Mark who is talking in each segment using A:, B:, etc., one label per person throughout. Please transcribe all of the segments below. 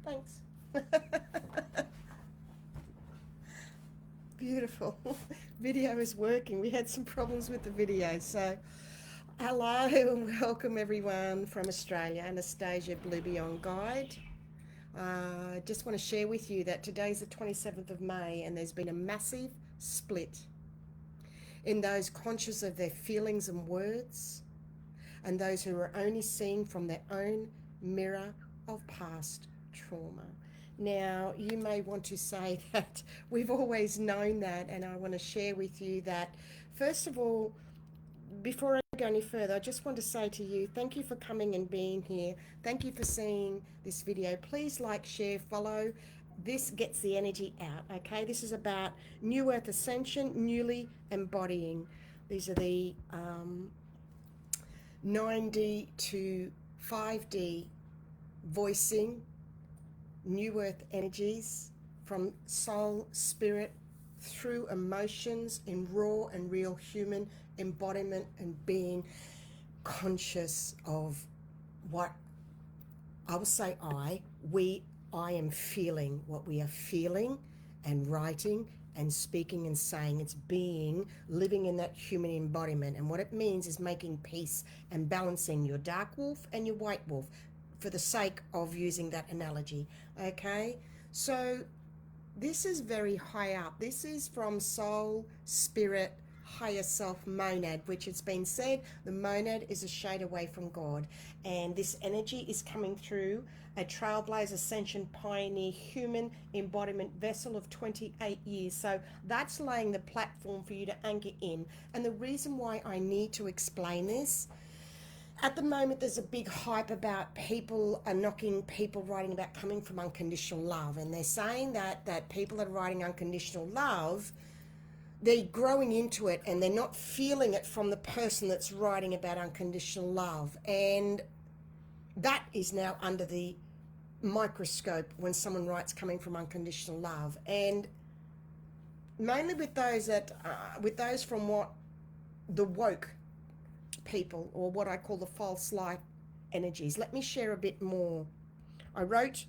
A: Thanks. Beautiful. Video is working. We had some problems with the video. So, hello and welcome everyone from Australia. Anastasia Blue Beyond Guide. Just want to share with you that today's the 27th of May and there's been a massive split in those conscious of their feelings and words and those who are only seeing from their own mirror of past trauma. Now, you may want to say that we've always known that, and I want to share with you that, first of all, before I go any further, I just want to say to you, thank you for coming and being here. Thank you for seeing this video. Please like, share, follow. This gets the energy out, okay? This is about New Earth Ascension, newly embodying. These are the 9D to 5D voicing New Earth energies from soul, spirit, through emotions in raw and real human embodiment and being conscious of what I will say I am feeling what we are feeling and writing and speaking and saying. It's being, living in that human embodiment. And what it means is making peace and balancing your dark wolf and your white wolf, for the sake of using that analogy. Okay, so this is very high up. This is from soul, spirit, higher self, monad, which it's been said the monad is a shade away from God, and this energy is coming through a trailblazer, ascension, pioneer, human embodiment vessel of 28 years. So that's laying the platform for you to anchor in. And the reason why I need to explain this, at the moment there's a big hype about people are knocking people writing about coming from unconditional love, and they're saying that people that are writing unconditional love, they're growing into it and they're not feeling it from the person that's writing about unconditional love. And that is now under the microscope when someone writes coming from unconditional love. And mainly with those from what the woke people, or what I call the false light energies. Let me share a bit more. I wrote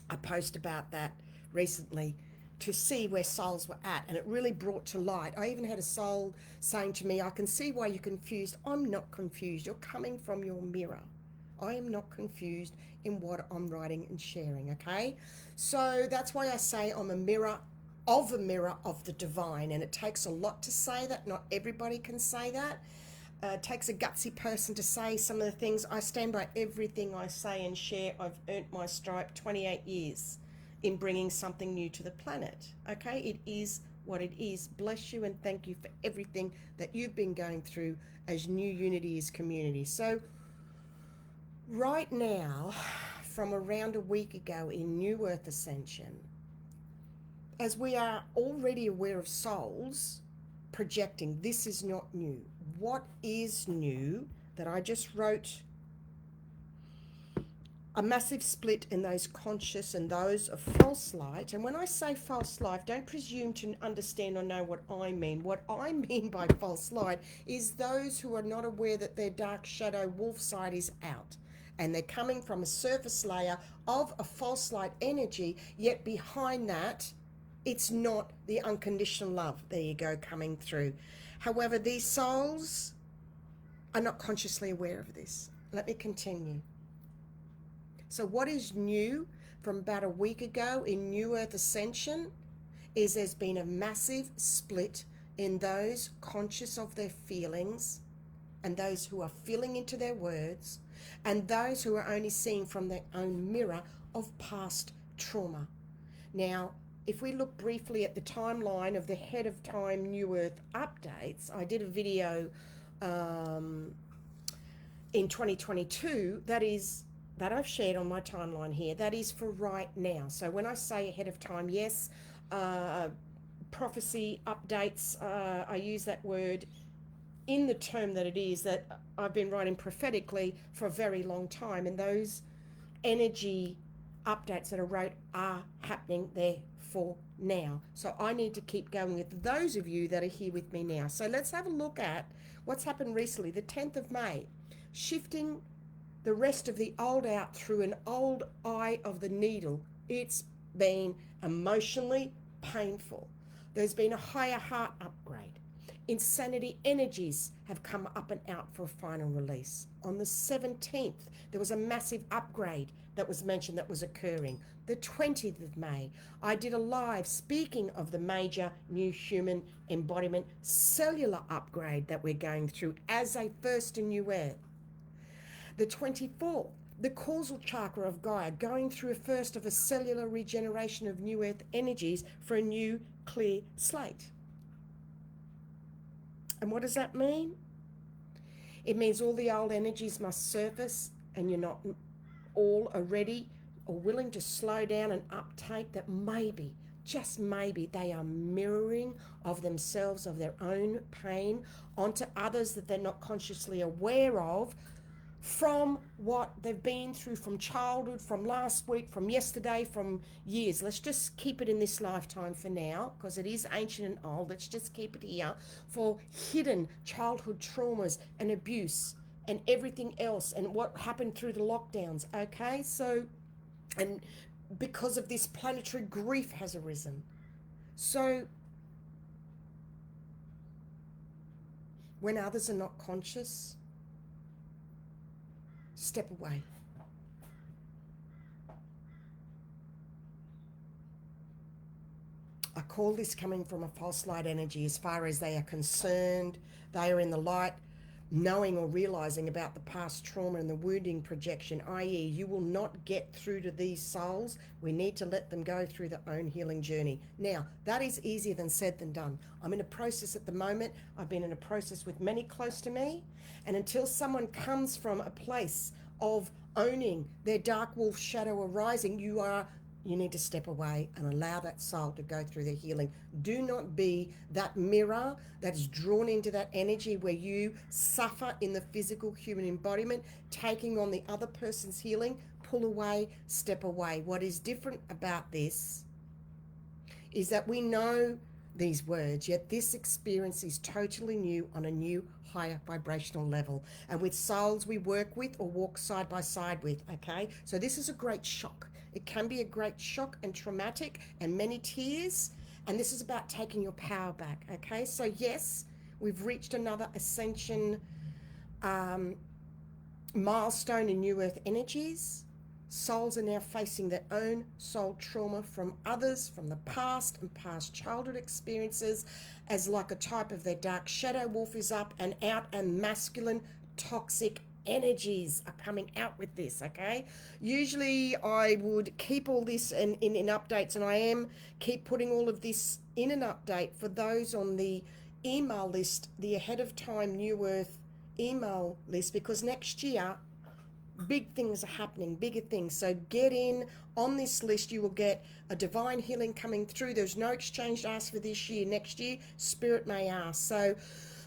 A: a post about that recently to see where souls were at, and it really brought to light. I even had a soul saying to me, I can see why you're confused. I'm not confused. You're coming from your mirror. I am not confused in what I'm writing and sharing, okay? So that's why I say I'm a mirror of the divine, and it takes a lot to say that. Not everybody can say that. It takes a gutsy person to say some of the things. I stand by everything I say and share. I've earned my stripe 28 years in bringing something new to the planet. Okay, it is what it is. Bless you and thank you for everything that you've been going through as New Unity is community. So right now, from around a week ago in New Earth Ascension, as we are already aware of souls projecting, this is not new. What is new that I just wrote? A massive split in those conscious and those of false light. And when I say false light, don't presume to understand or know what I mean. What I mean by false light is those who are not aware that their dark shadow wolf side is out, and they're coming from a surface layer of a false light energy, yet behind that it's not the unconditional love, there you go, coming through. However, these souls are not consciously aware of this. Let me continue. So what is new from about a week ago in New Earth Ascension is there's been a massive split in those conscious of their feelings and those who are feeling into their words, and those who are only seeing from their own mirror of past trauma. Now, if we look briefly at the timeline of the Head of Time New Earth updates, I did a video in 2022 that I've shared on my timeline here. That is for right now. So when I say ahead of time, yes, prophecy updates, I use that word in the term that it is, that I've been writing prophetically for a very long time, and those energy updates that I wrote are happening there for now. So I need to keep going with those of you that are here with me now. So let's have a look at what's happened recently, the 10th of May, shifting the rest of the old out through an old eye of the needle. It's been emotionally painful. There's been a higher heart upgrade. Insanity energies have come up and out for a final release. On the 17th, there was a massive upgrade that was mentioned that was occurring. The 20th of May, I did a live speaking of the major new human embodiment cellular upgrade that we're going through as a first and new earth. The 24th, the causal chakra of Gaia going through a first of a cellular regeneration of new earth energies for a new clear slate. And what does that mean? It means all the old energies must surface, and you're not all are ready or willing to slow down and uptake that maybe, just maybe, they are mirroring of themselves, of their own pain onto others that they're not consciously aware of, from what they've been through from childhood, from last week, from yesterday, from years. Let's just keep it in this lifetime for now, because it is ancient and old. Let's just keep it here for hidden childhood traumas and abuse and everything else and what happened through the lockdowns. Okay, so, and because of this, planetary grief has arisen. So when others are not conscious, step away. I call this coming from a false light energy as far as they are concerned. They are in the light, knowing or realizing about the past trauma and the wounding projection, i.e. you will not get through to these souls. We need to let them go through their own healing journey. Now, that is easier than said than done. I'm in a process at the moment. I've been in a process with many close to me. And until someone comes from a place of owning their dark wolf shadow arising, you need to step away and allow that soul to go through their healing. Do not be that mirror that is drawn into that energy where you suffer in the physical human embodiment, taking on the other person's healing. Pull away, step away. What is different about this is that we know these words, yet this experience is totally new on a new higher vibrational level, and with souls we work with or walk side by side with. Okay, so this is a great shock. It can be a great shock and traumatic and many tears, and this is about taking your power back. Okay, so yes, we've reached another ascension milestone in new earth energies. Souls are now facing their own soul trauma from others, from the past and past childhood experiences, as like a type of their dark shadow wolf is up and out, and masculine toxic energies are coming out with this. Okay, usually I would keep all this in updates, and I am keep putting all of this in an update for those on the email list, the ahead of time new earth email list, because next year big things are happening, bigger things. So get in on this list. You will get a divine healing coming through. There's no exchange asked for this year. Next year, Spirit may ask. So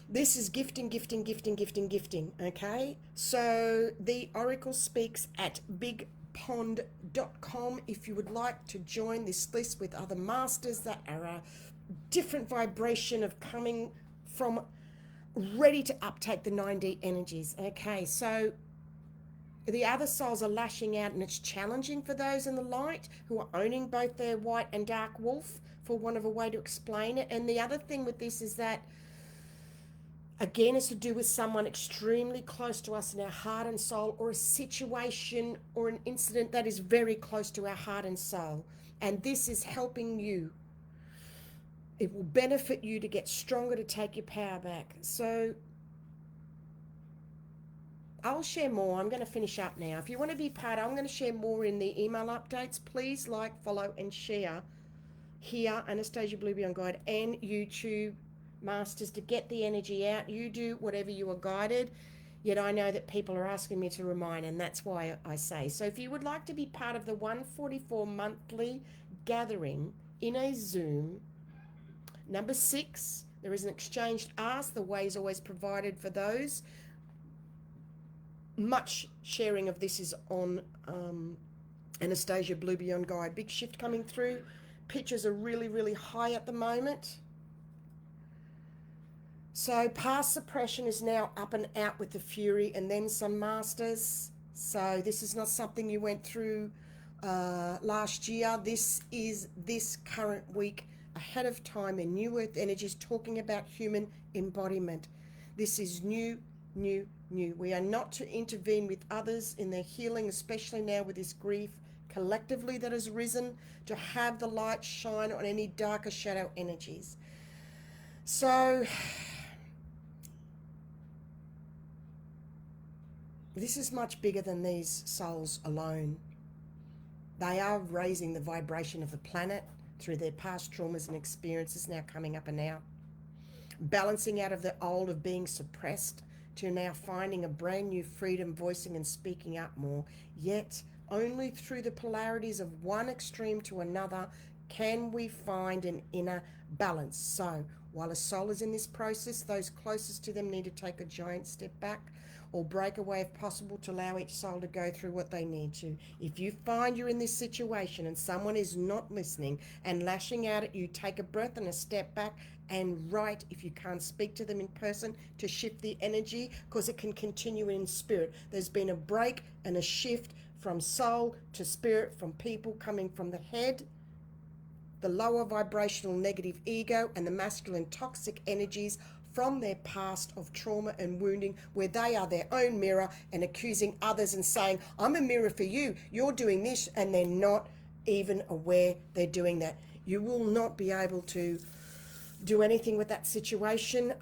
A: this is gifting, gifting, gifting, gifting, gifting. Okay, so the Oracle speaks at bigpond.com if you would like to join this list with other masters that are a different vibration of coming from ready to uptake the 9D energies. Okay, so the other souls are lashing out, and it's challenging for those in the light who are owning both their white and dark wolf, for want of a way to explain it. And the other thing with this is that, again, it's to do with someone extremely close to us in our heart and soul, or a situation or an incident that is very close to our heart and soul. And this is helping you. It will benefit you to get stronger, to take your power back. So I'll share more. I'm going to finish up now. If you want to be part, I'm going to share more in the email updates. Please like, follow, and share here, Anastasia Blue Beyond Guide, and YouTube Masters, to get the energy out. You do whatever you are guided. Yet I know that people are asking me to remind, and that's why I say. So if you would like to be part of the 144 monthly gathering in a Zoom, number 6, there is an exchange ask. The way is always provided for those. Much sharing of this is on Anastasia Blue Beyond Guide. Big shift coming through. Pictures are really, really high at the moment. So past suppression is now up and out with the fury, and then some masters. So this is not something you went through last year. This is this current week ahead of time, and New Earth Energies talking about human embodiment. This is new, new, new. We are not to intervene with others in their healing, especially now with this grief collectively that has risen, to have the light shine on any darker shadow energies. So this is much bigger than these souls alone. They are raising the vibration of the planet through their past traumas and experiences now coming up and out, balancing out of the old of being suppressed to now finding a brand new freedom, voicing and speaking up more. Yet only through the polarities of one extreme to another can we find an inner balance. So while a soul is in this process, those closest to them need to take a giant step back or break away if possible to allow each soul to go through what they need to. If you find you're in this situation and someone is not listening and lashing out at you, take a breath and a step back and write, if you can't speak to them in person, to shift the energy, because it can continue in spirit. There's been a break and a shift from soul to spirit, from people coming from the head, the lower vibrational negative ego, and the masculine toxic energies from their past of trauma and wounding, where they are their own mirror and accusing others and saying, I'm a mirror for you, you're doing this, and they're not even aware they're doing that. You will not be able to do anything with that situation.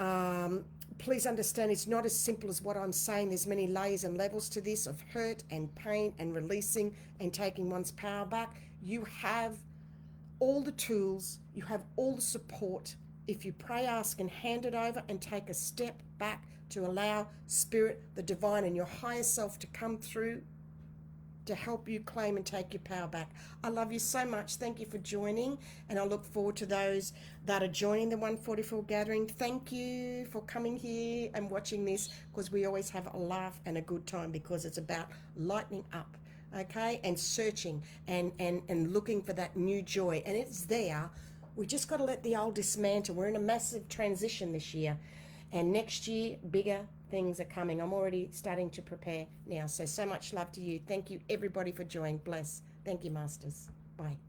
A: Please understand, it's not as simple as what I'm saying. There's many layers and levels to this of hurt and pain and releasing and taking one's power back. You have all the tools, you have all the support. If you pray, ask, and hand it over and take a step back to allow Spirit, the divine, and your higher self to come through to help you claim and take your power back. I love you so much. Thank you for joining, and I look forward to those that are joining the 144 gathering. Thank you for coming here and watching this, because we always have a laugh and a good time, because it's about lightening up, okay, and searching and looking for that new joy, and it's there. We just got to let the old dismantle. We're in a massive transition this year, and next year bigger things are coming. I'm already starting to prepare now. So much love to you. Thank you everybody for joining. Bless. Thank you, Masters. Bye.